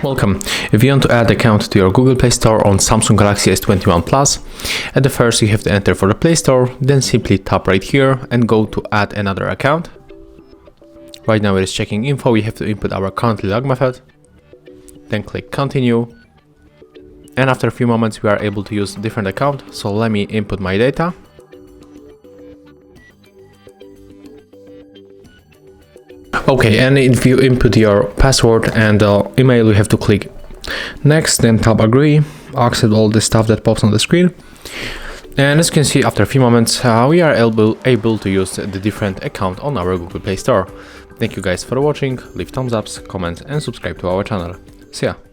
Welcome. If you want to add an account to your Google Play Store on Samsung Galaxy S21 Plus, at the first you have to enter for the Play Store, then simply tap right here and go to add another account. Right now it is checking info, we have to input our currently log method, then click continue, and after a few moments we are able to use a different account, so let me input my data. Okay, and if you input your password and email, you have to click next, then tap agree, accept all the stuff that pops on the screen. And as you can see, after a few moments, we are able to use the different account on our Google Play Store. Thank you guys for watching, leave thumbs ups, comments and subscribe to our channel. See ya!